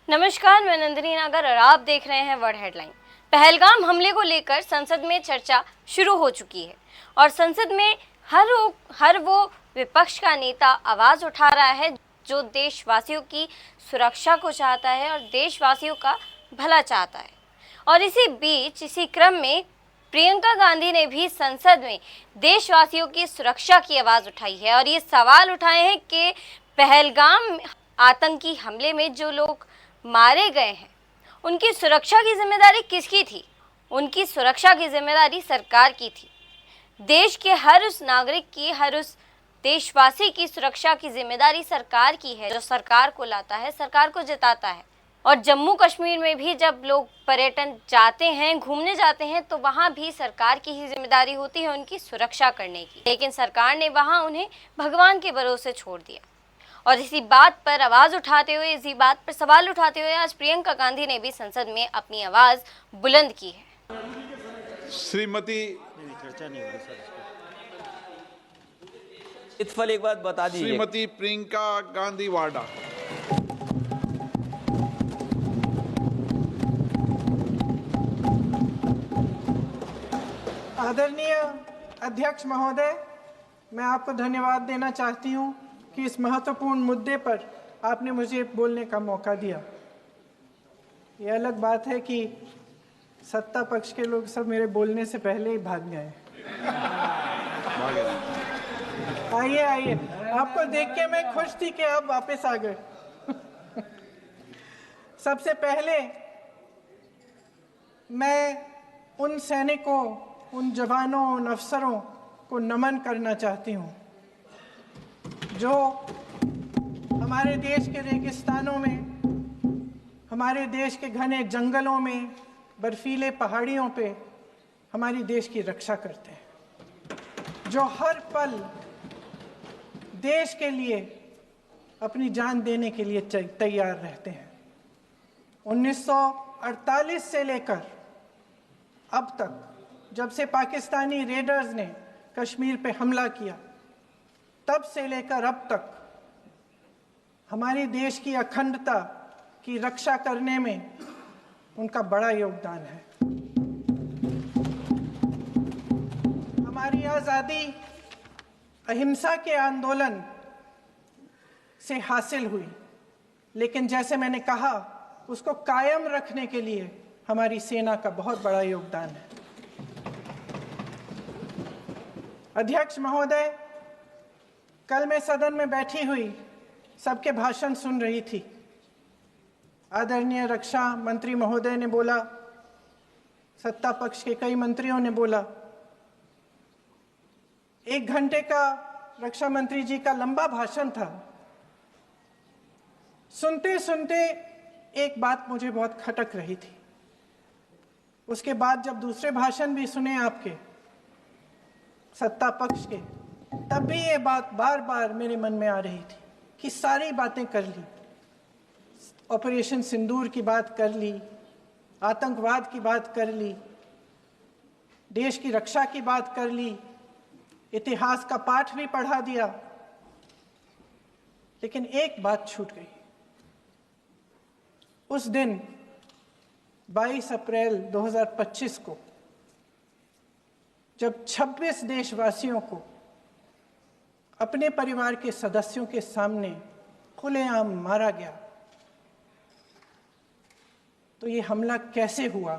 नमस्कार, मैं नंदिनी नागर और आप देख रहे हैं वर्ल्ड हेडलाइन। पहलगाम हमले को लेकर संसद में चर्चा शुरू हो चुकी है और संसद में हर वो विपक्ष का नेता आवाज उठा रहा है जो देशवासियों की सुरक्षा को चाहता है और देशवासियों का भला चाहता है। और इसी बीच इसी क्रम में प्रियंका गांधी ने भी संसद में देशवासियों की सुरक्षा की आवाज उठाई है और ये सवाल उठाए हैं कि पहलगाम आतंकी हमले में जो लोग मारे गए हैं उनकी सुरक्षा की जिम्मेदारी किसकी थी? उनकी सुरक्षा की जिम्मेदारी सरकार की थी। देश के हर उस नागरिक की, हर उस देशवासी की सुरक्षा की जिम्मेदारी सरकार की है, जो सरकार को लाता है, सरकार को जिताता है। और जम्मू कश्मीर में भी जब लोग पर्यटन जाते हैं, घूमने जाते हैं, तो वहाँ भी सरकार की ही जिम्मेदारी होती है उनकी सुरक्षा करने की, लेकिन सरकार ने वहाँ उन्हें भगवान के भरोसे छोड़ दिया। और इसी बात पर आवाज उठाते हुए, इसी बात पर सवाल उठाते हुए आज प्रियंका गांधी ने भी संसद में अपनी आवाज बुलंद की है। श्रीमती चर्चा नहीं होगी सर। इत्फल एक बात बता दीजिए। श्रीमती प्रियंका गांधी वाड्रा। आदरणीय अध्यक्ष महोदय, मैं आपको धन्यवाद देना चाहती हूं कि इस महत्वपूर्ण मुद्दे पर आपने मुझे बोलने का मौका दिया। ये अलग बात है कि सत्ता पक्ष के लोग सब मेरे बोलने से पहले ही भाग गए। आइए आइए, आपको देख के मैं खुश थी कि आप वापस आ गए। सबसे पहले मैं उन सैनिकों, उन जवानों, उन अफसरों को नमन करना चाहती हूँ जो हमारे देश के रेगिस्तानों में, हमारे देश के घने जंगलों में, बर्फीले पहाड़ियों पे हमारी देश की रक्षा करते हैं, जो हर पल देश के लिए अपनी जान देने के लिए तैयार रहते हैं। 1948 से लेकर अब तक, जब से पाकिस्तानी रेडर्स ने कश्मीर पे हमला किया, तब से लेकर अब तक हमारे देश की अखंडता की रक्षा करने में उनका बड़ा योगदान है। हमारी आज़ादी अहिंसा के आंदोलन से हासिल हुई, लेकिन जैसे मैंने कहा, उसको कायम रखने के लिए हमारी सेना का बहुत बड़ा योगदान है। अध्यक्ष महोदय, कल मैं सदन में बैठी हुई सबके भाषण सुन रही थी। आदरणीय रक्षा मंत्री महोदय ने बोला, सत्ता पक्ष के कई मंत्रियों ने बोला। 1 घंटे का रक्षा मंत्री जी का लंबा भाषण था। सुनते सुनते एक बात मुझे बहुत खटक रही थी। उसके बाद जब दूसरे भाषण भी सुने आपके सत्ता पक्ष के, तब भी ये बात बार बार मेरे मन में आ रही थी कि सारी बातें कर ली, ऑपरेशन सिंदूर की बात कर ली, आतंकवाद की बात कर ली, देश की रक्षा की बात कर ली, इतिहास का पाठ भी पढ़ा दिया, लेकिन एक बात छूट गई। उस दिन 22 अप्रैल 2025 को जब 26 देशवासियों को अपने परिवार के सदस्यों के सामने खुलेआम मारा गया, तो ये हमला कैसे हुआ,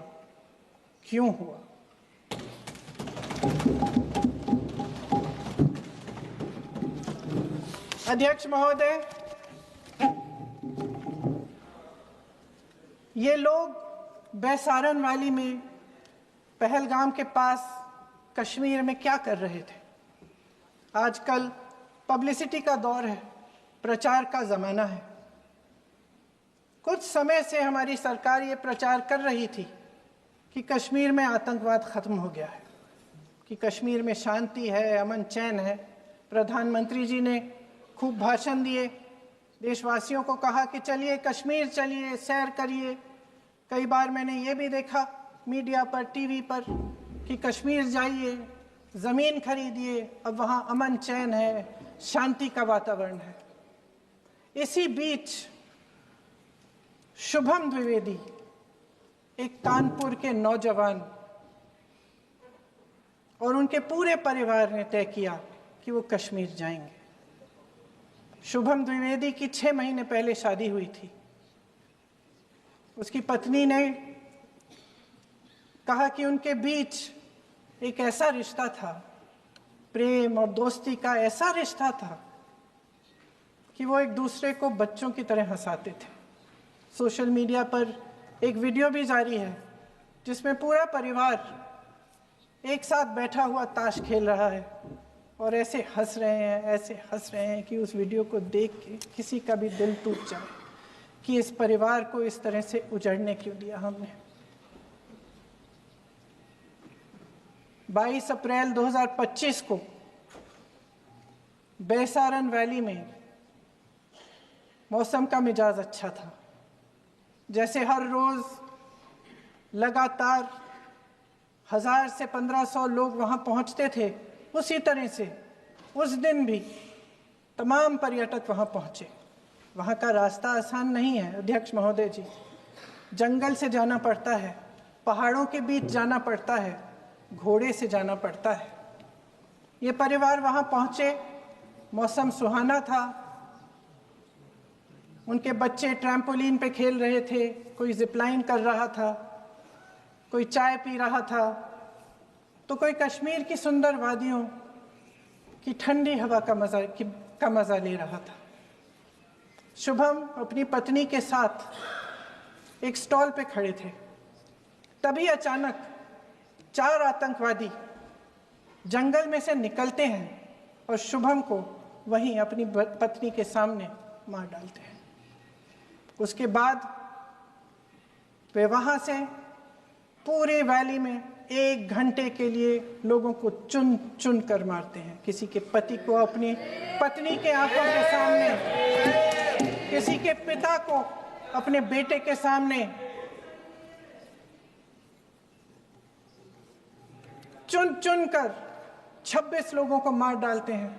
क्यों हुआ? अध्यक्ष महोदय, ये लोग बैसारन वाली में, पहलगाम के पास कश्मीर में क्या कर रहे थे? आजकल पब्लिसिटी का दौर है, प्रचार का ज़माना है। कुछ समय से हमारी सरकार ये प्रचार कर रही थी कि कश्मीर में आतंकवाद ख़त्म हो गया है, कि कश्मीर में शांति है, अमन चैन है। प्रधानमंत्री जी ने खूब भाषण दिए, देशवासियों को कहा कि चलिए कश्मीर चलिए, सैर करिए। कई बार मैंने ये भी देखा मीडिया पर, टीवी पर, कि कश्मीर जाइए, ज़मीन खरीदिए, अब वहाँ अमन चैन है, शांति का वातावरण है। इसी बीच शुभम द्विवेदी, एक कानपुर के नौजवान, और उनके पूरे परिवार ने तय किया कि वो कश्मीर जाएंगे। शुभम द्विवेदी की 6 महीने पहले शादी हुई थी। उसकी पत्नी ने कहा कि उनके बीच एक ऐसा रिश्ता था, प्रेम और दोस्ती का ऐसा रिश्ता था कि वो एक दूसरे को बच्चों की तरह हंसाते थे। सोशल मीडिया पर एक वीडियो भी जारी है जिसमें पूरा परिवार एक साथ बैठा हुआ ताश खेल रहा है और ऐसे हंस रहे हैं कि उस वीडियो को देख के किसी का भी दिल टूट जाए कि इस परिवार को इस तरह से उजड़ने क्यों दिया हमने। 22 अप्रैल 2025 को बैसारन वैली में मौसम का मिजाज अच्छा था। जैसे हर रोज लगातार 1000 से 1500 लोग वहां पहुंचते थे, उसी तरह से उस दिन भी तमाम पर्यटक वहां पहुंचे। वहां का रास्ता आसान नहीं है अध्यक्ष महोदय जी, जंगल से जाना पड़ता है, पहाड़ों के बीच जाना पड़ता है, घोड़े से जाना पड़ता है। ये परिवार वहां पहुंचे, मौसम सुहाना था, उनके बच्चे ट्रैम्पोलिन पे खेल रहे थे, कोई जिपलाइन कर रहा था, कोई चाय पी रहा था, तो कोई कश्मीर की सुंदर वादियों की ठंडी हवा का मजा ले रहा था। शुभम अपनी पत्नी के साथ एक स्टॉल पे खड़े थे। तभी अचानक 4 आतंकवादी जंगल में से निकलते हैं और शुभम को वहीं अपनी पत्नी के सामने मार डालते हैं। उसके बाद वे वहां से पूरे वैली में 1 घंटे के लिए लोगों को चुन चुन कर मारते हैं। किसी के पति को अपनी पत्नी के आंखों के सामने, किसी के पिता को अपने बेटे के सामने, चुन चुन कर 26 लोगों को मार डालते हैं।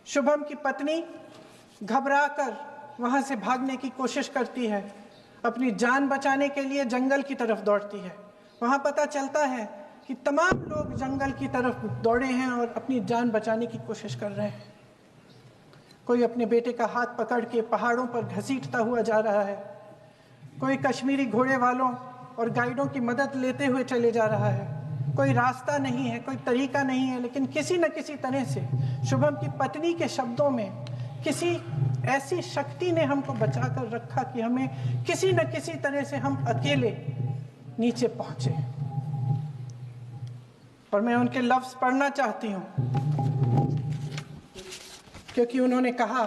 शुभम की पत्नी घबराकर वहां से भागने की कोशिश करती है, अपनी जान बचाने के लिए जंगल की तरफ दौड़ती है। वहां पता चलता है कि तमाम लोग जंगल की तरफ दौड़े हैं और अपनी जान बचाने की कोशिश कर रहे हैं। कोई अपने बेटे का हाथ पकड़ के पहाड़ों पर घसीटता हुआ जा रहा है, कोई कश्मीरी घोड़े वालों और गाइडों की मदद लेते हुए चले जा रहा है। कोई रास्ता नहीं है, कोई तरीका नहीं है, लेकिन किसी न किसी तरह से शुभम की पत्नी के शब्दों में किसी ऐसी शक्ति ने हमको बचा कर रखा कि हमें किसी न किसी तरह से हम अकेले नीचे पहुंचे। और मैं उनके लफ्ज पढ़ना चाहती हूं, क्योंकि उन्होंने कहा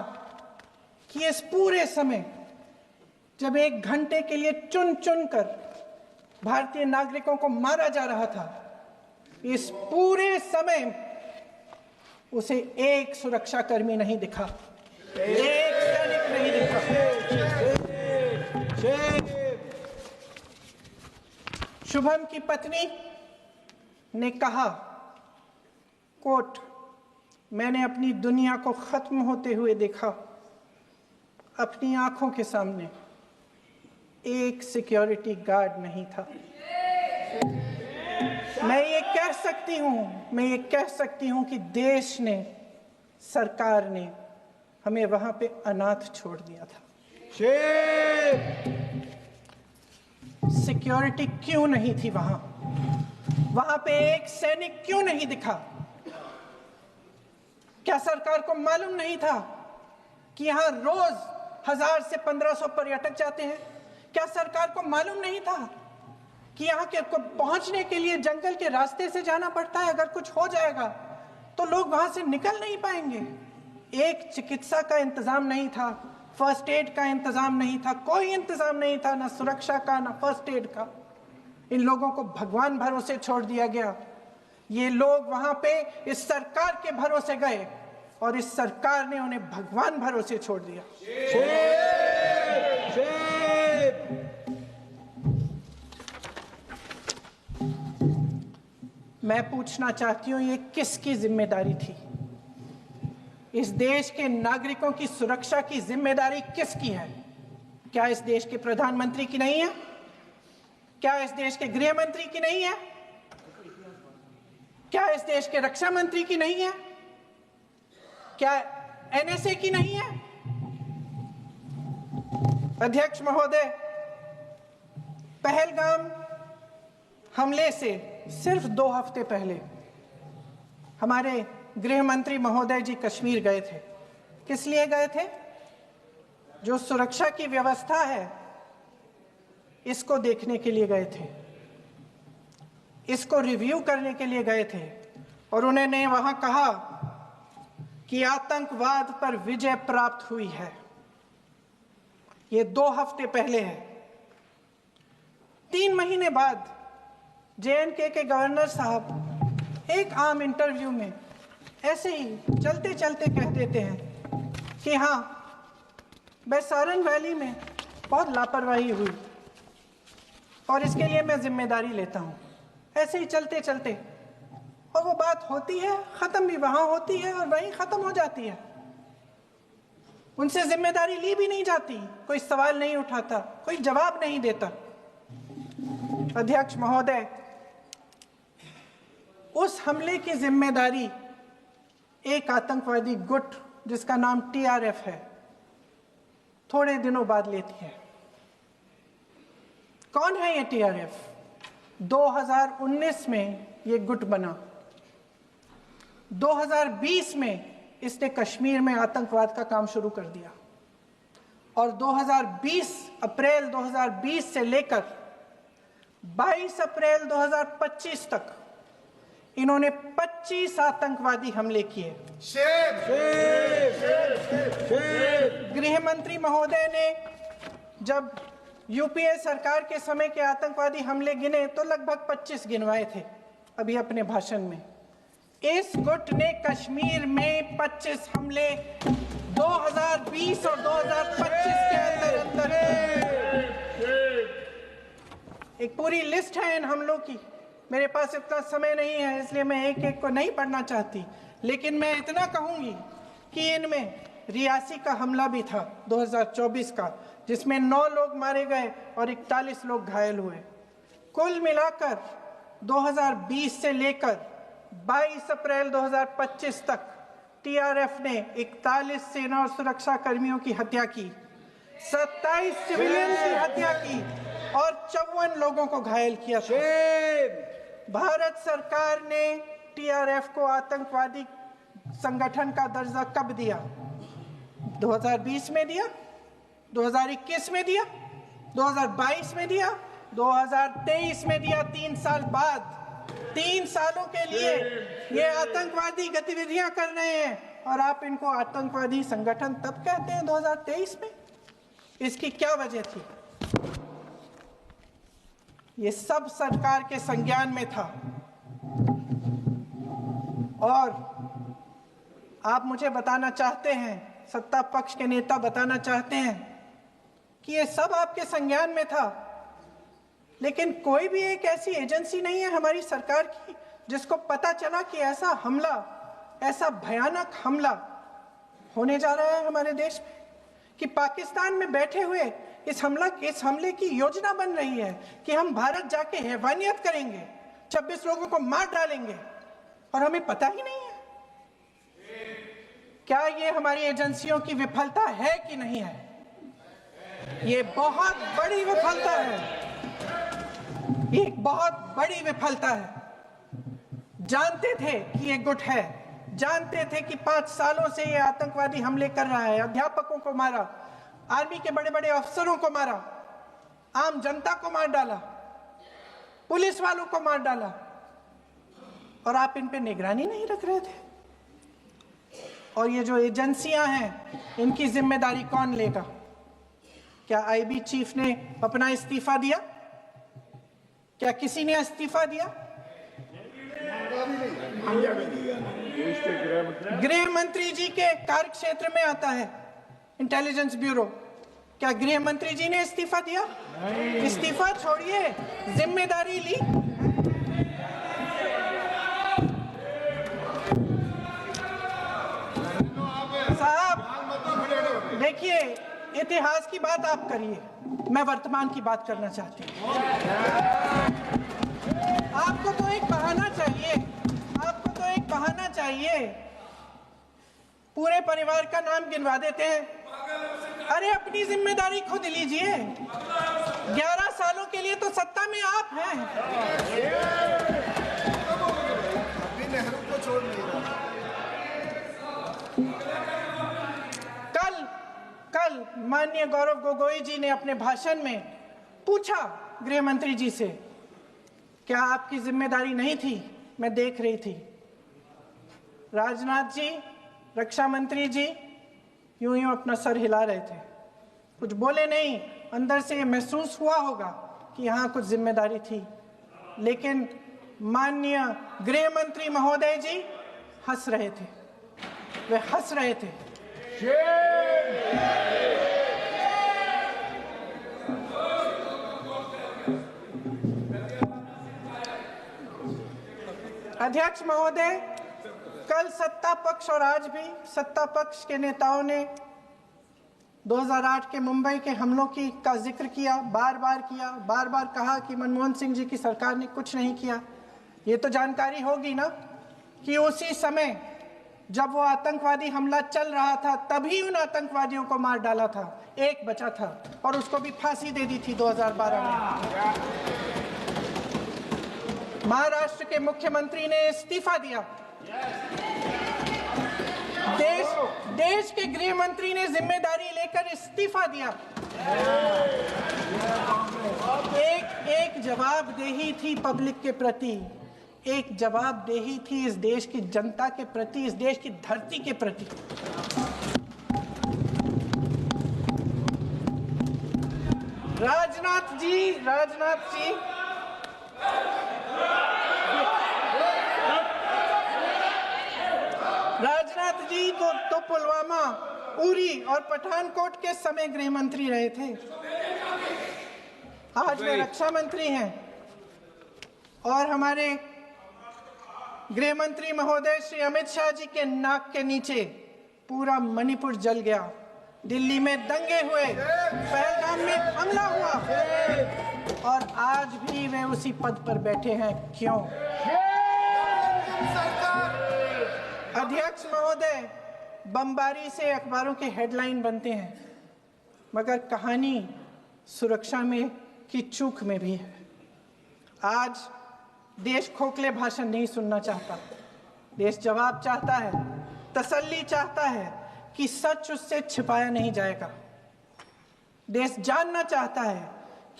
कि इस पूरे समय जब 1 घंटे के लिए चुन चुन कर भारतीय नागरिकों को मारा जा रहा था, इस पूरे समय उसे एक सुरक्षाकर्मी नहीं दिखा, एक सैनिक नहीं दिखा। शुभम की पत्नी ने कहा, कोट, मैंने अपनी दुनिया को खत्म होते हुए देखा। अपनी आंखों के सामने एक सिक्योरिटी गार्ड नहीं था। मैं ये कह सकती हूं कि देश ने, सरकार ने हमें वहां पे अनाथ छोड़ दिया था। सिक्योरिटी क्यों नहीं थी वहां पे एक सैनिक क्यों नहीं दिखा? क्या सरकार को मालूम नहीं था कि यहां रोज 1000 से 1500 पर्यटक जाते हैं? क्या सरकार को मालूम नहीं था कि यहाँ के पहुंचने के लिए जंगल के रास्ते से जाना पड़ता है? अगर कुछ हो जाएगा तो लोग वहां से निकल नहीं पाएंगे। एक चिकित्सा का इंतजाम नहीं था, फर्स्ट एड का इंतजाम नहीं था, कोई इंतजाम नहीं था, ना सुरक्षा का ना फर्स्ट एड का। इन लोगों को भगवान भरोसे छोड़ दिया गया। ये लोग वहां पे इस सरकार के भरोसे गए और इस सरकार ने उन्हें भगवान भरोसे छोड़ दिया। मैं पूछना चाहती हूं, ये किसकी जिम्मेदारी थी? इस देश के नागरिकों की सुरक्षा की जिम्मेदारी किसकी है? क्या इस देश के प्रधानमंत्री की नहीं है? क्या इस देश के गृह मंत्री की नहीं है? क्या इस देश के रक्षा मंत्री की नहीं है? क्या एनएसए की नहीं है? अध्यक्ष महोदय, पहलगाम हमले से सिर्फ 2 हफ्ते पहले हमारे गृह मंत्री महोदय जी कश्मीर गए थे। किस लिए गए थे? जो सुरक्षा की व्यवस्था है इसको देखने के लिए गए थे, इसको रिव्यू करने के लिए गए थे, और उन्होंने वहां कहा कि आतंकवाद पर विजय प्राप्त हुई है। ये 2 हफ्ते पहले है। 3 महीने बाद जेएनके के गवर्नर साहब एक आम इंटरव्यू में ऐसे ही चलते चलते कह देते हैं कि हाँ, बैसारन वैली में बहुत लापरवाही हुई और इसके लिए मैं जिम्मेदारी लेता हूँ। ऐसे ही चलते चलते, और वो बात होती है, ख़त्म भी वहाँ होती है और वहीं ख़त्म हो जाती है। उनसे जिम्मेदारी ली भी नहीं जाती, कोई सवाल नहीं उठाता, कोई जवाब नहीं देता। अध्यक्ष महोदय, उस हमले की जिम्मेदारी एक आतंकवादी गुट जिसका नाम टीआरएफ है थोड़े दिनों बाद लेती है। कौन है ये टीआरएफ? 2019 में ये गुट बना। 2020 में इसने कश्मीर में आतंकवाद का काम शुरू कर दिया, और 2020 अप्रैल 2020 से लेकर 22 अप्रैल 2025 तक इन्होंने 25 आतंकवादी हमले किए। गृह मंत्री महोदय ने जब यूपीए सरकार के समय के आतंकवादी हमले गिने तो लगभग 25 गिनवाए थे अभी अपने भाषण में। इस गुट ने कश्मीर में 25 हमले 2020 और 2025 के अंदर एक पूरी लिस्ट है इन हमलों की। मेरे पास इतना समय नहीं है इसलिए मैं एक एक को नहीं पढ़ना चाहती, लेकिन मैं इतना कहूंगी कि इनमें रियासी का हमला भी था 2024 का, जिसमें 9 लोग मारे गए और 41 लोग घायल हुए। कुल मिलाकर 2020 से लेकर 22 अप्रैल 2025 तक टीआरएफ ने 41 सेना और सुरक्षा कर्मियों की हत्या की, 27 सिविलियन की हत्या की और 54 लोगों को घायल किया था। भारत सरकार ने टीआरएफ को आतंकवादी संगठन का दर्जा कब दिया? 2020 में दिया, 2021 में दिया, 2022 में दिया, 2023 में दिया। 3 साल बाद, 3 सालों के लिए ये आतंकवादी गतिविधियां कर रहे हैं, और आप इनको आतंकवादी संगठन तब कहते हैं 2023 में? इसकी क्या वजह थी? ये सब सरकार के संज्ञान में था, और आप मुझे बताना चाहते हैं, सत्ता पक्ष के नेता बताना चाहते हैं कि ये सब आपके संज्ञान में था, लेकिन कोई भी एक ऐसी एजेंसी नहीं है हमारी सरकार की जिसको पता चला कि ऐसा हमला, ऐसा भयानक हमला होने जा रहा है हमारे देश में, कि पाकिस्तान में बैठे हुए इस हमले की योजना बन रही है कि हम भारत जाके हैवानियत करेंगे, 26 लोगों को मार डालेंगे, और हमें पता ही नहीं है। क्या ये हमारी एजेंसियों की विफलता है कि नहीं है? ये बहुत बड़ी विफलता है, ये एक बहुत बड़ी विफलता है। जानते थे कि ये गुट है, जानते थे कि 5 सालों से ये आतंकवादी हमले कर रहा है, अध्यापकों को मारा, आर्मी के बड़े बड़े अफसरों को मारा, आम जनता को मार डाला, पुलिस वालों को मार डाला, और आप इन पे निगरानी नहीं रख रहे थे। और ये जो एजेंसियां हैं इनकी जिम्मेदारी कौन लेगा? क्या आईबी चीफ ने अपना इस्तीफा दिया? क्या किसी ने इस्तीफा दिया? गृह मंत्री जी के कार्य क्षेत्र में आता है इंटेलिजेंस ब्यूरो। क्या गृह मंत्री जी ने इस्तीफा दिया? इस्तीफा छोड़िए, जिम्मेदारी ली। साहब देखिए, इतिहास की बात आप करिए, मैं वर्तमान की बात करना चाहती हूँ। आपको तो एक बहाना चाहिए, आपको तो एक बहाना चाहिए। पूरे परिवार का नाम गिनवा देते हैं। अरे अपनी जिम्मेदारी खुद लीजिए। 11 सालों के लिए तो सत्ता में आप हैं। अभी नेहरू को छोड़ नहीं रहा। कल माननीय गौरव गोगोई जी ने अपने भाषण में पूछा गृह मंत्री जी से, क्या आपकी जिम्मेदारी नहीं थी? मैं देख रही थी। राजनाथ जी, रक्षा मंत्री जी यूं अपना सर हिला रहे थे, कुछ बोले नहीं। अंदर से महसूस हुआ होगा कि यहाँ कुछ जिम्मेदारी थी, लेकिन माननीय गृह मंत्री महोदय जी हंस रहे थे, वे हंस रहे थे। अध्यक्ष महोदय, कल सत्ता पक्ष और आज भी सत्ता पक्ष के नेताओं ने 2008 के मुंबई के हमलों का जिक्र किया, बार बार कहा कि मनमोहन सिंह जी की सरकार ने कुछ नहीं किया। ये तो जानकारी होगी ना कि उसी समय जब वो आतंकवादी हमला चल रहा था, तभी उन आतंकवादियों को मार डाला था। एक बचा था और उसको भी फांसी दे दी थी 2012 में। महाराष्ट्र के मुख्यमंत्री ने इस्तीफा दिया। देश के गृह मंत्री ने जिम्मेदारी लेकर इस्तीफा दिया। एक जवाबदेही थी पब्लिक के प्रति, एक जवाबदेही थी इस देश की जनता के प्रति, इस देश की धरती के प्रति। राजनाथ जी तो पुलवामा, उरी और पठानकोट के समय गृह मंत्री रहे थे। आज वे रक्षा मंत्री हैं और हमारे गृह मंत्री महोदय श्री अमित शाह जी के नाक के नीचे पूरा मणिपुर जल गया। दिल्ली में दंगे हुए, पहलगाम में हमला हुआ और आज भी वे उसी पद पर बैठे हैं। क्यों? अध्यक्ष महोदय, बमबारी से अखबारों के हेडलाइन बनते हैं, मगर कहानी सुरक्षा में की चूक में भी है। आज देश खोखले भाषण नहीं सुनना चाहता, देश जवाब चाहता है, तसल्ली चाहता है कि सच उससे छिपाया नहीं जाएगा। देश जानना चाहता है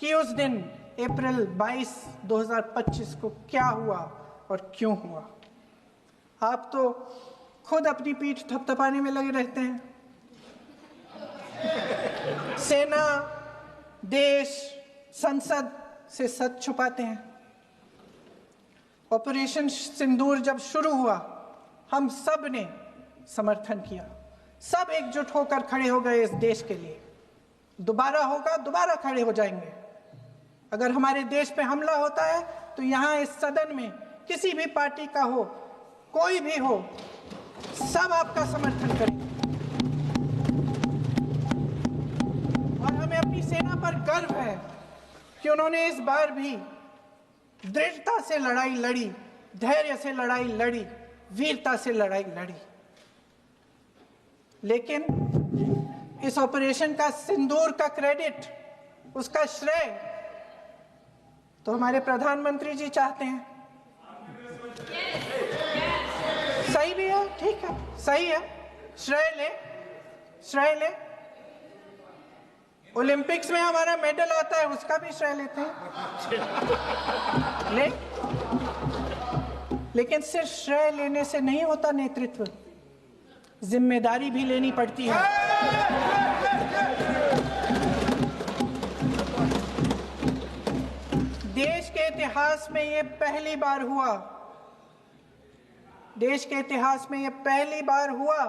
कि उस दिन अप्रैल 22, 2025 को क्या हुआ और क्यों हुआ। आप तो खुद अपनी पीठ थपथपाने में लगे रहते हैं। सेना, देश, संसद से सच छुपाते हैं। ऑपरेशन सिंदूर जब शुरू हुआ, हम सब ने समर्थन किया, सब एकजुट होकर खड़े हो गए इस देश के लिए। दोबारा होगा, दोबारा खड़े हो जाएंगे। अगर हमारे देश पे हमला होता है तो यहाँ इस सदन में किसी भी पार्टी का हो, कोई भी हो, सब आपका समर्थन करेंगे। और हमें अपनी सेना पर गर्व है कि उन्होंने इस बार भी दृढ़ता से लड़ाई लड़ी, धैर्य से लड़ाई लड़ी, वीरता से लड़ाई लड़ी। लेकिन इस ऑपरेशन का सिंदूर का क्रेडिट, उसका श्रेय तो हमारे प्रधानमंत्री जी चाहते हैं। सही भी है, ठीक है, सही है, श्रेय ले। ओलंपिक्स में हमारा मेडल आता है, उसका भी श्रेय लेते हैं, लेकिन सिर्फ श्रेय लेने से नहीं होता नेतृत्व, जिम्मेदारी भी लेनी पड़ती है। देश के इतिहास में ये पहली बार हुआ, देश के इतिहास में ये पहली बार हुआ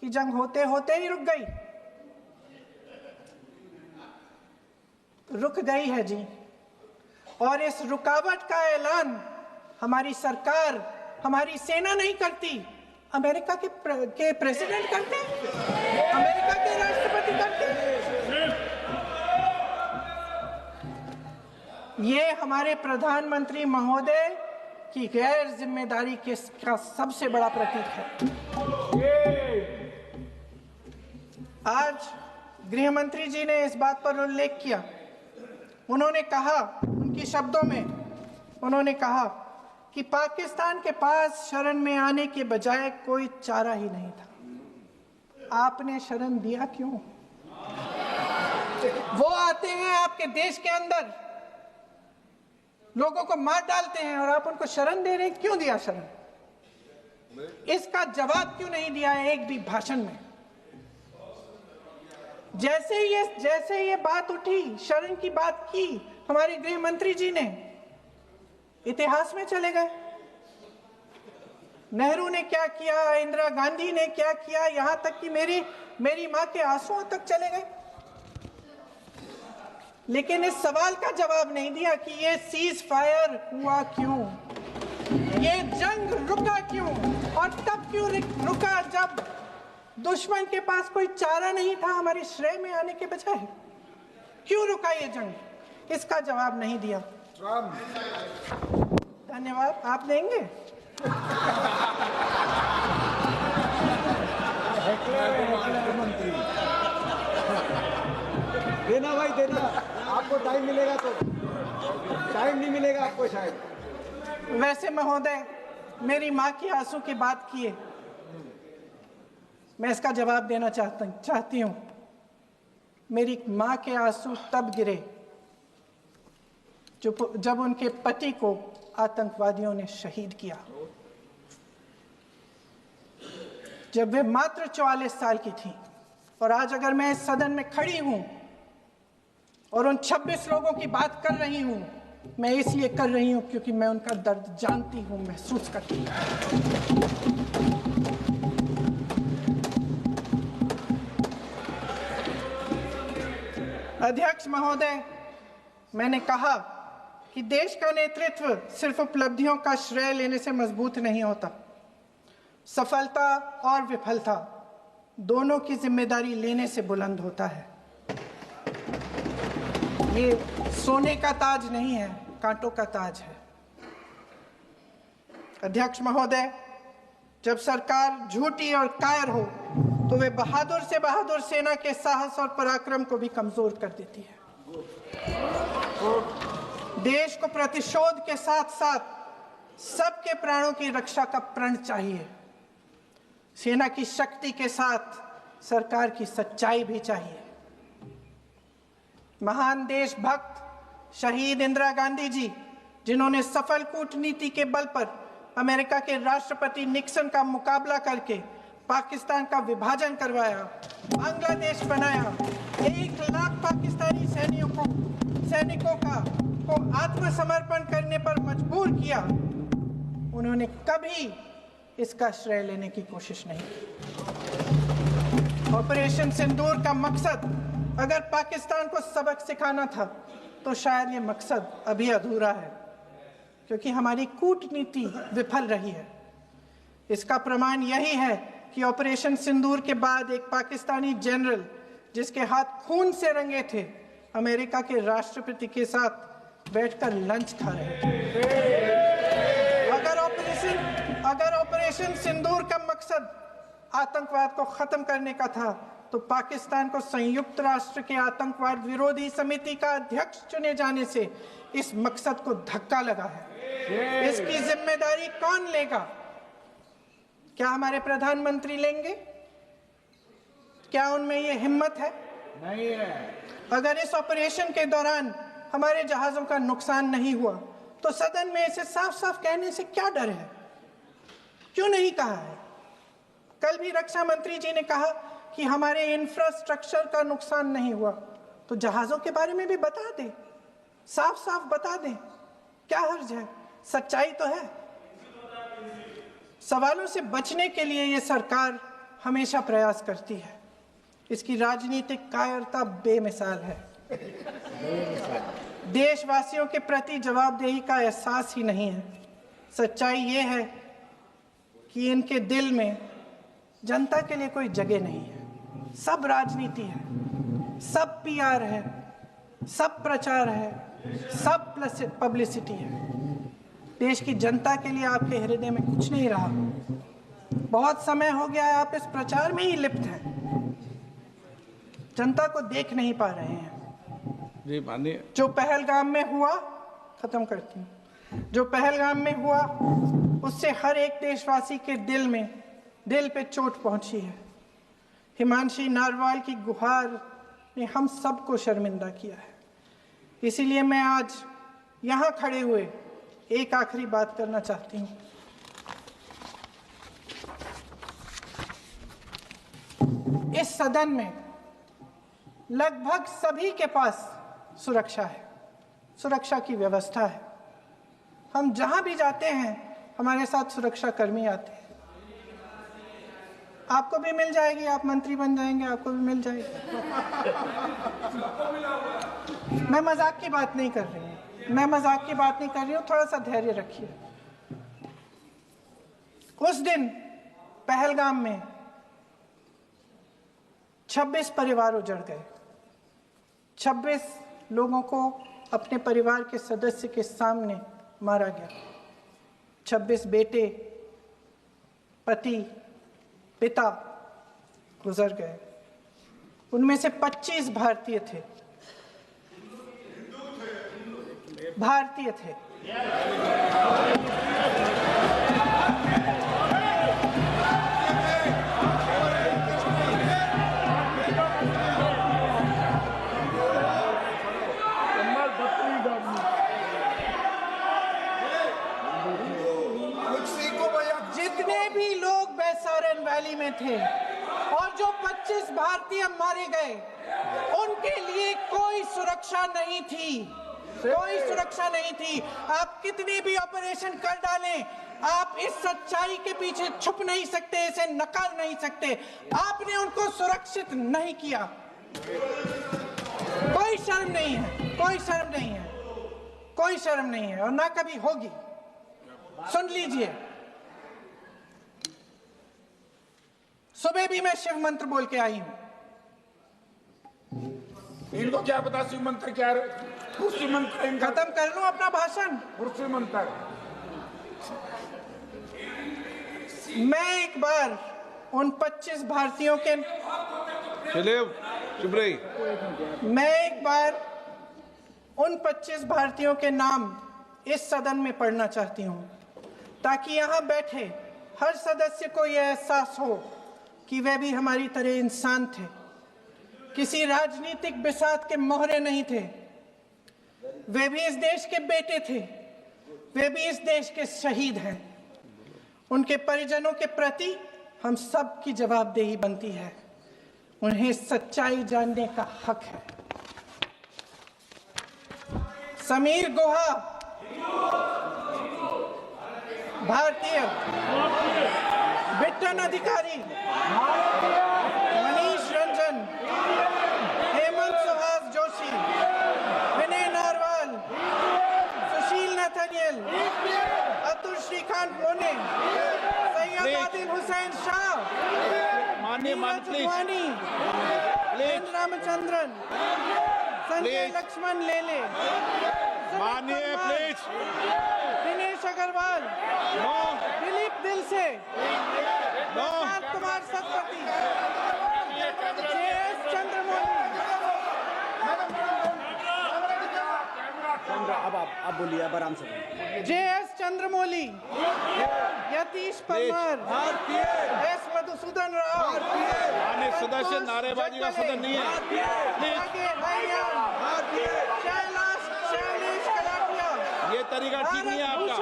कि जंग होते होते ही रुक गई। रुक गई है जी, और इस रुकावट का ऐलान हमारी सरकार, हमारी सेना नहीं करती, अमेरिका के प्रेसिडेंट करते हैं, अमेरिका के राष्ट्रपति नहीं करती। ये हमारे प्रधानमंत्री महोदय की गैर जिम्मेदारी का सबसे बड़ा प्रतीक है। आज गृह मंत्री जी ने इस बात पर उल्लेख किया। उन्होंने कहा, उनके शब्दों में उन्होंने कहा कि पाकिस्तान के पास शरण में आने के बजाय कोई चारा ही नहीं था। आपने शरण दिया क्यों? वो आते हैं आपके देश के अंदर, लोगों को मार डालते हैं और आप उनको शरण दे रहे हैं। क्यों दिया शरण? इसका जवाब क्यों नहीं दिया है एक भी भाषण में? जैसे ये बात उठी, शरण की बात की हमारे गृह मंत्री जी ने, इतिहास में चले गए। नेहरू ने क्या किया, इंदिरा गांधी ने क्या किया, यहां तक कि मेरी मां के आंसुओं तक चले गए। लेकिन इस सवाल का जवाब नहीं दिया कि ये सीज फायर हुआ क्यों, ये जंग रुका क्यों, और तब क्यों रुका जब दुश्मन के पास कोई चारा नहीं था हमारे श्रेय में आने के बजाय। क्यों रुका ये जंग? इसका जवाब नहीं दिया। धन्यवाद। आप देंगे? देना भाई देना, आपको टाइम मिलेगा तो। टाइम नहीं मिलेगा आपको शायद। वैसे महोदय, मेरी माँ की आंसू की बात किए, मैं इसका जवाब देना चाहती हूँ। मेरी माँ के आंसू तब गिरे जब उनके पति को आतंकवादियों ने शहीद किया, जब वे मात्र 44 साल की थी। और आज अगर मैं इस सदन में खड़ी हूं और उन 26 लोगों की बात कर रही हूं, मैं इसलिए कर रही हूं क्योंकि मैं उनका दर्द जानती हूं, महसूस करती हूं। अध्यक्ष महोदय, मैंने कहा कि देश का नेतृत्व सिर्फ उपलब्धियों का श्रेय लेने से मजबूत नहीं होता। सफलता और विफलता दोनों की जिम्मेदारी लेने से बुलंद होता है। ये सोने का ताज नहीं है, कांटों का ताज है। अध्यक्ष महोदय, जब सरकार झूठी और कायर हो तो वे बहादुर से बहादुर सेना के साहस और पराक्रम को भी कमजोर कर देती है। देश को प्रतिशोध के साथ साथ सबके प्राणों की रक्षा का प्रण चाहिए। सेना की शक्ति के साथ सरकार की सच्चाई भी चाहिए। महान देशभक्त शहीद इंदिरा गांधी जी, जिन्होंने सफल कूटनीति के बल पर अमेरिका के राष्ट्रपति निक्सन का मुकाबला करके पाकिस्तान का विभाजन करवाया, बांग्लादेश बनाया, 1 लाख पाकिस्तानी सैनिकों को आत्मसमर्पण करने पर मजबूर किया, उन्होंने कभी इसका श्रेय लेने की कोशिश नहीं की। ऑपरेशन सिंदूर का मकसद अगर पाकिस्तान को सबक सिखाना था तो शायद ये मकसद अभी अधूरा है, क्योंकि हमारी कूटनीति विफल रही है। इसका प्रमाण यही है कि ऑपरेशन सिंदूर के बाद एक पाकिस्तानी जनरल, जिसके हाथ खून से रंगे थे, अमेरिका के राष्ट्रपति के साथ बैठकर लंच खा रहे थे। अगर ऑपरेशन सिंदूर का मकसद आतंकवाद को खत्म करने का था तो पाकिस्तान को संयुक्त राष्ट्र के आतंकवाद विरोधी समिति का अध्यक्ष चुने जाने से इस मकसद को धक्का लगा है। इसकी जिम्मेदारी कौन लेगा? क्या हमारे प्रधानमंत्री लेंगे? क्या उनमें ये हिम्मत है? नहीं है। अगर इस ऑपरेशन के दौरान हमारे जहाजों का नुकसान नहीं हुआ तो सदन में इसे साफ साफ कहने से क्या डर है? क्यों नहीं कहा है? कल भी रक्षा मंत्री जी ने कहा कि हमारे इंफ्रास्ट्रक्चर का नुकसान नहीं हुआ, तो जहाजों के बारे में भी बता दें, साफ साफ बता दें, क्या हर्ज है? सच्चाई तो है। सवालों से बचने के लिए ये सरकार हमेशा प्रयास करती है। इसकी राजनीतिक कायरता बेमिसाल है। देशवासियों के प्रति जवाबदेही का एहसास ही नहीं है। सच्चाई ये है कि इनके दिल में जनता के लिए कोई जगह नहीं है। सब राजनीति है। सब पीआर है, सब प्रचार है, सब पब्लिसिटी है। देश की जनता के लिए आपके हृदय में कुछ नहीं रहा। बहुत समय हो गया है आप इस प्रचार में ही लिप्त हैं, जनता को देख नहीं पा रहे हैं। जी माननीय, जो पहलगाम में हुआ, खत्म करती हूँ, जो पहलगाम में हुआ उससे हर एक देशवासी के दिल पे चोट पहुंची है। हिमांशी नारवाल की गुहार ने हम सबको शर्मिंदा किया है। इसीलिए मैं आज यहाँ खड़े हुए एक आखिरी बात करना चाहती हूँ। इस सदन में लगभग सभी के पास सुरक्षा है, सुरक्षा की व्यवस्था है। हम जहां भी जाते हैं हमारे साथ सुरक्षा कर्मी आते हैं। आपको भी मिल जाएगी, आप मंत्री बन जाएंगे, आपको भी मिल जाएगी। मैं मजाक की बात नहीं कर रही हूँ, थोड़ा सा धैर्य रखिए। उस दिन पहलगाम में 26 परिवार उजड़ गए। 26 लोगों को अपने परिवार के सदस्य के सामने मारा गया। 26 बेटे, पति, पिता गुजर गए। उनमें से 25 भारतीय थे। जितने भी लोग बैसारन वैली में थे और जो 25 भारतीय मारे गए, उनके लिए कोई सुरक्षा नहीं थी। आप कितने भी ऑपरेशन कर डालें, आप इस सच्चाई के पीछे छुप नहीं सकते, इसे नकार नहीं सकते। आपने उनको सुरक्षित नहीं किया। कोई शर्म नहीं है और ना कभी होगी। सुन लीजिए, सुबह भी मैं शिव मंत्र बोल के आई हूं। इनको क्या पता शिव मंत्र क्या है? शिव मंत्र खत्म कर लूं अपना भाषण। शिव मंत्र मैं एक बार उन 25 भारतीयों के उन 25 भारतीयों के नाम इस सदन में पढ़ना चाहती हूं, ताकि यहां बैठे हर सदस्य को यह एहसास हो कि वे भी हमारी तरह इंसान थे, किसी राजनीतिक बिसात के मोहरे नहीं थे। वे भी इस देश के बेटे थे, वे भी इस देश के शहीद हैं। उनके परिजनों के प्रति हम सब की जवाबदेही बनती है। उन्हें सच्चाई जानने का हक है। समीर गुहा भारतीय, बिट्टन अधिकारी, मनीष रंजन, हेमंत सुहास जोशी, विनय नारवाल, सुशील नथनियल, अतुल श्रीकांत मोने, सैयद आदिल हुसैन शाह, नीरज वानी, लेन रामचंद्रन, संजय लक्ष्मण लेले, माननीय प्लीज, दिनेश अग्रवाल, दिलीप दिल से, कुमार सतपति, JS चंद्रमौली। अब आप बोलिए, अब आराम से बोलिए। JS चंद्रमौली, यतीश परमार, S मधुसूदन राव, माननीय सदस्य, नारेबाजी का सदन नहीं है। शैलेश कलाटिया, ये तरीका ठीक नहीं है आपका।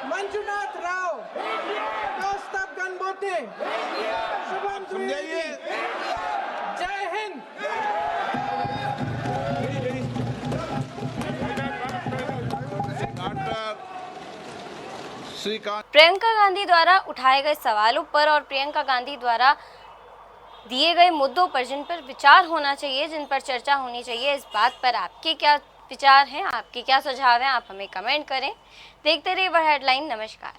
मंजुनाथ राव, कौस्तभ गणबोटे, शुभम द्विवेदी। जय हिंद। डॉक्टर श्रीकांत। प्रियंका गांधी द्वारा उठाए गए सवालों पर और प्रियंका गांधी द्वारा दिए गए मुद्दों पर, जिन पर विचार होना चाहिए, जिन पर चर्चा होनी चाहिए, इस बात पर आपके क्या विचार हैं, आपके क्या सुझाव हैं, आप हमें कमेंट करें। देखते रहिए वर्ल्ड हेडलाइन। नमस्कार।